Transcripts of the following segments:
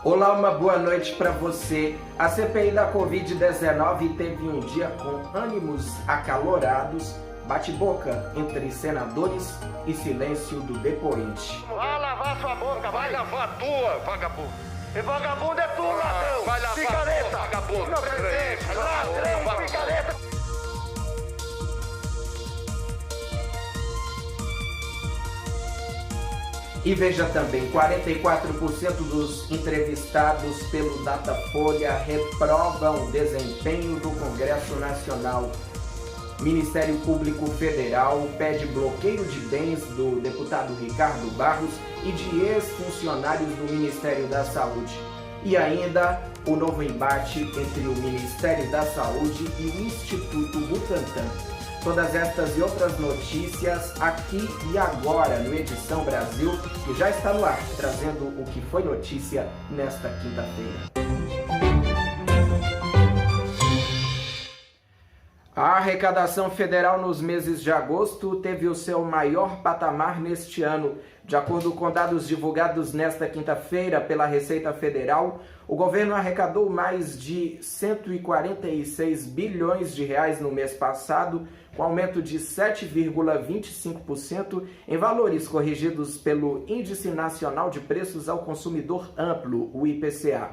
Olá, uma boa noite para você. A CPI da Covid-19 teve um dia com ânimos acalorados, bate-boca entre senadores e silêncio do depoente. Vai lavar sua boca, vai lavar a tua, vagabundo. E vagabundo é tu, ladrão. Vai lavar picareta. a tua, vagabundo. Ladrão, picareta. E veja também, 44% dos entrevistados pelo Datafolha reprovam o desempenho do Congresso Nacional. Ministério Público Federal pede bloqueio de bens do deputado Ricardo Barros e de ex-funcionários do Ministério da Saúde. E ainda o novo embate entre o Ministério da Saúde e o Instituto Butantan. Todas estas e outras notícias aqui e agora no Edição Brasil, que já está no ar, trazendo o que foi notícia nesta quinta-feira. A arrecadação federal nos meses de agosto teve o seu maior patamar neste ano. De acordo com dados divulgados nesta quinta-feira pela Receita Federal, o governo arrecadou mais de 146 bilhões de reais no mês passado, com aumento de 7,25% em valores corrigidos pelo Índice Nacional de Preços ao Consumidor Amplo, o IPCA.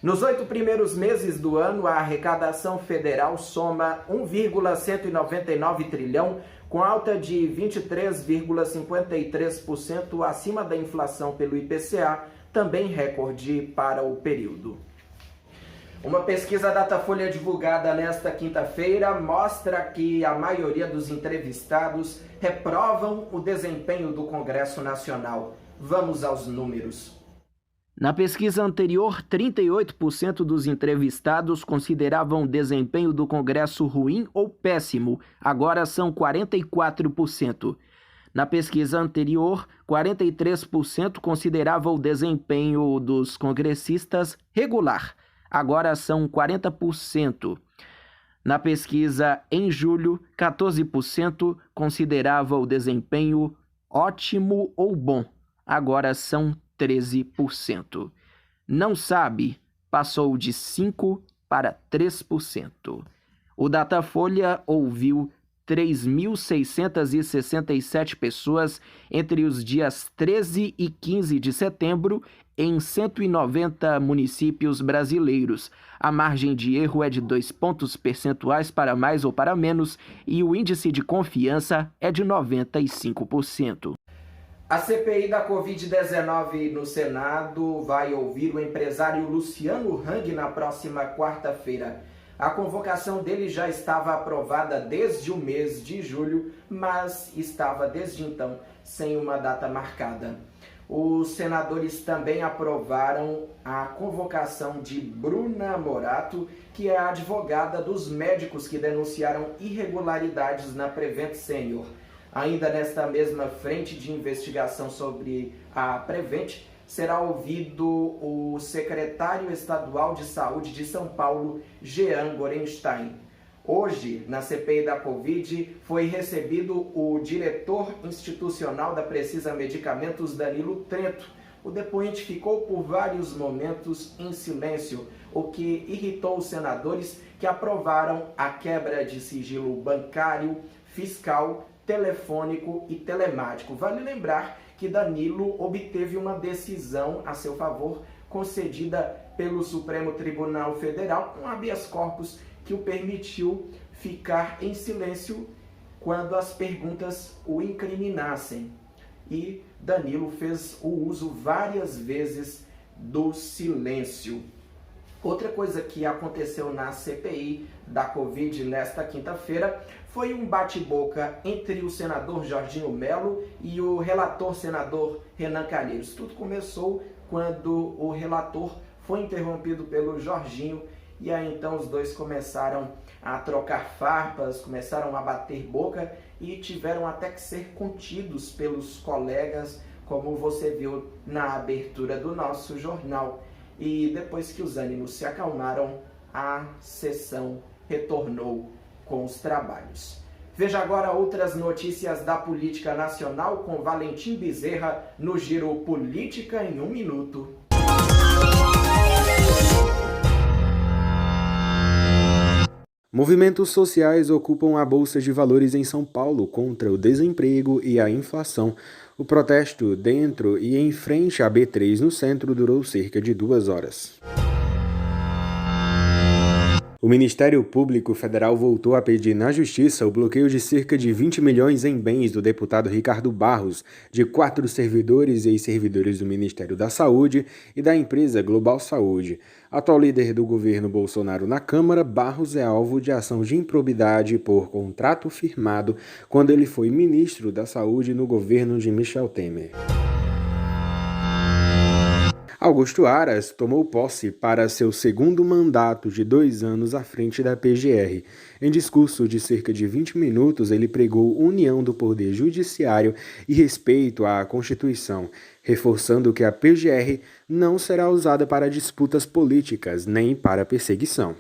Nos 8 primeiros meses do ano, a arrecadação federal soma 1,199 trilhão, com alta de 23,53% acima da inflação pelo IPCA, também recorde para o período. Uma pesquisa Datafolha divulgada nesta quinta-feira mostra que a maioria dos entrevistados reprovam o desempenho do Congresso Nacional. Vamos aos números. Na pesquisa anterior, 38% dos entrevistados consideravam o desempenho do Congresso ruim ou péssimo, agora são 44%. Na pesquisa anterior, 43% consideravam o desempenho dos congressistas regular, agora são 40%. Na pesquisa em julho, 14% consideravam o desempenho ótimo ou bom, agora são 13%. Não sabe, passou de 5% para 3%. O Datafolha ouviu 3.667 pessoas entre os dias 13 e 15 de setembro em 190 municípios brasileiros. A margem de erro é de 2 pontos percentuais para mais ou para menos e o índice de confiança é de 95%. A CPI da Covid-19 no Senado vai ouvir o empresário Luciano Hang na próxima quarta-feira. A convocação dele já estava aprovada desde o mês de julho, mas estava desde então sem uma data marcada. Os senadores também aprovaram a convocação de Bruna Morato, que é a advogada dos médicos que denunciaram irregularidades na Prevent Senior. Ainda nesta mesma frente de investigação sobre a Prevent, será ouvido o secretário estadual de saúde de São Paulo, Jean Gorenstein. Hoje, na CPI da Covid, foi recebido o diretor institucional da Precisa Medicamentos, Danilo Trento. O depoente ficou por vários momentos em silêncio, o que irritou os senadores que aprovaram a quebra de sigilo bancário, fiscal, telefônico e telemático. Vale lembrar que Danilo obteve uma decisão a seu favor concedida pelo Supremo Tribunal Federal, um habeas corpus que o permitiu ficar em silêncio quando as perguntas o incriminassem. E Danilo fez o uso várias vezes do silêncio. Outra coisa que aconteceu na CPI da Covid nesta quinta-feira foi um bate-boca entre o senador Jorginho Melo e o relator senador Renan Calheiros. Tudo começou quando o relator foi interrompido pelo Jorginho e aí então os dois começaram a trocar farpas, começaram a bater boca e tiveram até que ser contidos pelos colegas, como você viu na abertura do nosso jornal. E depois que os ânimos se acalmaram, a sessão retornou com os trabalhos. Veja agora outras notícias da política nacional com Valentim Bezerra no Giro Política em 1 minuto. Movimentos sociais ocupam a Bolsa de Valores em São Paulo contra o desemprego e a inflação. O protesto dentro e em frente à B3 no centro durou cerca de 2 horas. O Ministério Público Federal voltou a pedir na Justiça o bloqueio de cerca de 20 milhões em bens do deputado Ricardo Barros, de 4 servidores e ex-servidores do Ministério da Saúde e da empresa Global Saúde. Atual líder do governo Bolsonaro na Câmara, Barros é alvo de ação de improbidade por contrato firmado quando ele foi ministro da Saúde no governo de Michel Temer. Augusto Aras tomou posse para seu segundo mandato de 2 anos à frente da PGR. Em discurso de cerca de 20 minutos, ele pregou união do Poder Judiciário e respeito à Constituição, reforçando que a PGR não será usada para disputas políticas nem para perseguição.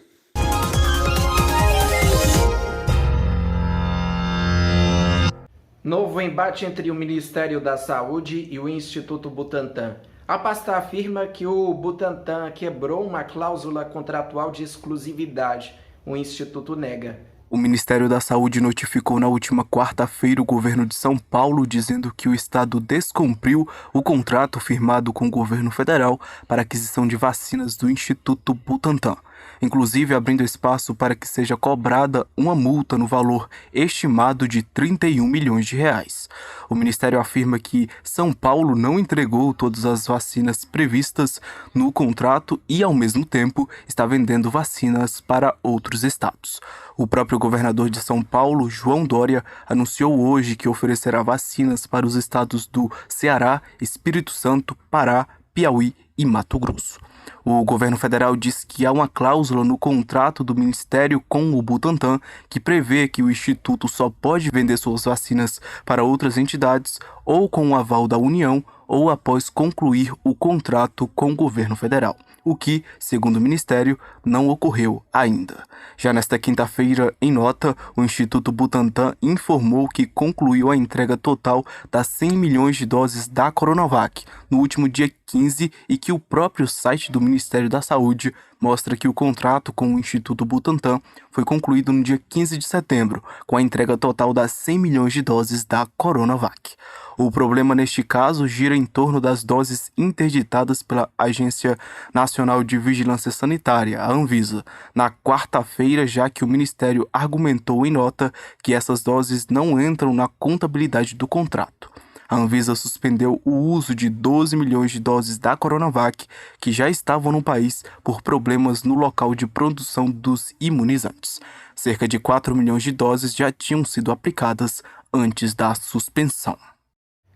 Novo embate entre o Ministério da Saúde e o Instituto Butantan. A pasta afirma que o Butantan quebrou uma cláusula contratual de exclusividade. O Instituto nega. O Ministério da Saúde notificou na última quarta-feira o governo de São Paulo dizendo que o estado descumpriu o contrato firmado com o governo federal para aquisição de vacinas do Instituto Butantan, inclusive abrindo espaço para que seja cobrada uma multa no valor estimado de 31 milhões de reais. O Ministério afirma que São Paulo não entregou todas as vacinas previstas no contrato e, ao mesmo tempo, está vendendo vacinas para outros estados. O próprio governador de São Paulo, João Dória, anunciou hoje que oferecerá vacinas para os estados do Ceará, Espírito Santo, Pará, Piauí e Mato Grosso. O governo federal diz que há uma cláusula no contrato do Ministério com o Butantan que prevê que o Instituto só pode vender suas vacinas para outras entidades ou com o aval da União ou após concluir o contrato com o governo federal, o que, segundo o Ministério, não ocorreu ainda. Já nesta quinta-feira, em nota, o Instituto Butantan informou que concluiu a entrega total das 100 milhões de doses da Coronavac no último dia 15 e que o próprio site do Ministério da Saúde mostra que o contrato com o Instituto Butantan foi concluído no dia 15 de setembro, com a entrega total das 100 milhões de doses da Coronavac. O problema neste caso gira em torno das doses interditadas pela Agência Nacional de Vigilância Sanitária, a Anvisa, na quarta-feira, já que o Ministério argumentou em nota que essas doses não entram na contabilidade do contrato. A Anvisa suspendeu o uso de 12 milhões de doses da Coronavac que já estavam no país por problemas no local de produção dos imunizantes. Cerca de 4 milhões de doses já tinham sido aplicadas antes da suspensão.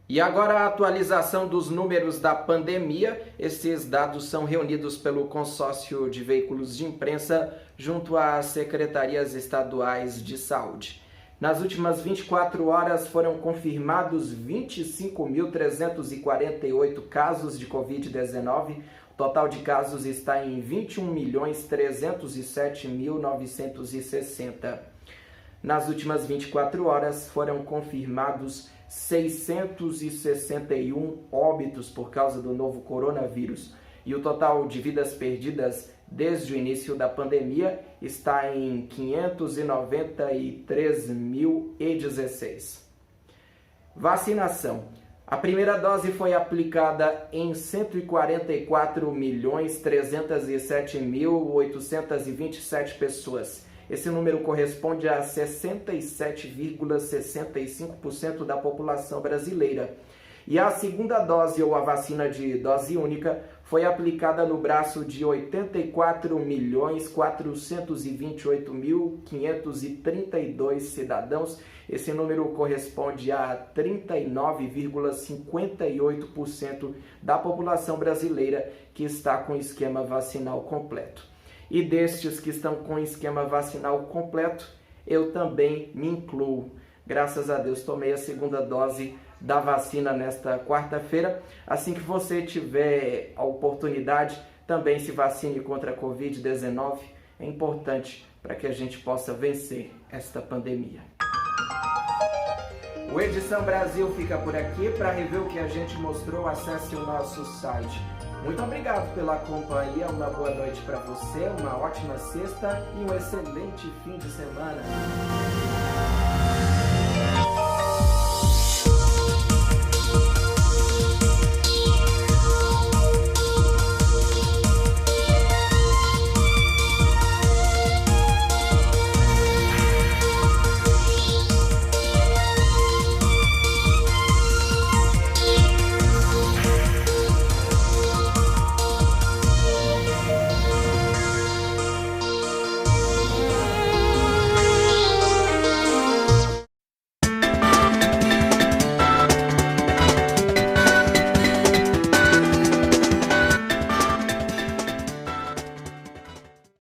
E agora a atualização dos números da pandemia. Esses dados são reunidos pelo consórcio de veículos de imprensa junto às secretarias estaduais de saúde. Nas últimas 24 horas foram confirmados 25.348 casos de Covid-19. O total de casos está em 21.307.960. Nas últimas 24 horas foram confirmados 661 óbitos por causa do novo coronavírus. E o total de vidas perdidas desde o início da pandemia está em 593.016. Vacinação. A primeira dose foi aplicada em 144.307.827 pessoas. Esse número corresponde a 67,65% da população brasileira. E a segunda dose, ou a vacina de dose única, foi aplicada no braço de 84.428.532 cidadãos. Esse número corresponde a 39,58% da população brasileira que está com esquema vacinal completo. E destes que estão com esquema vacinal completo, eu também me incluo. Graças a Deus, tomei a segunda dose da vacina nesta quarta-feira. Assim que você tiver a oportunidade, também se vacine contra a Covid-19. É importante para que a gente possa vencer esta pandemia. O Edição Brasil fica por aqui. Para rever o que a gente mostrou, acesse o nosso site Muito obrigado pela companhia, uma boa noite para você, uma ótima sexta e um excelente fim de semana.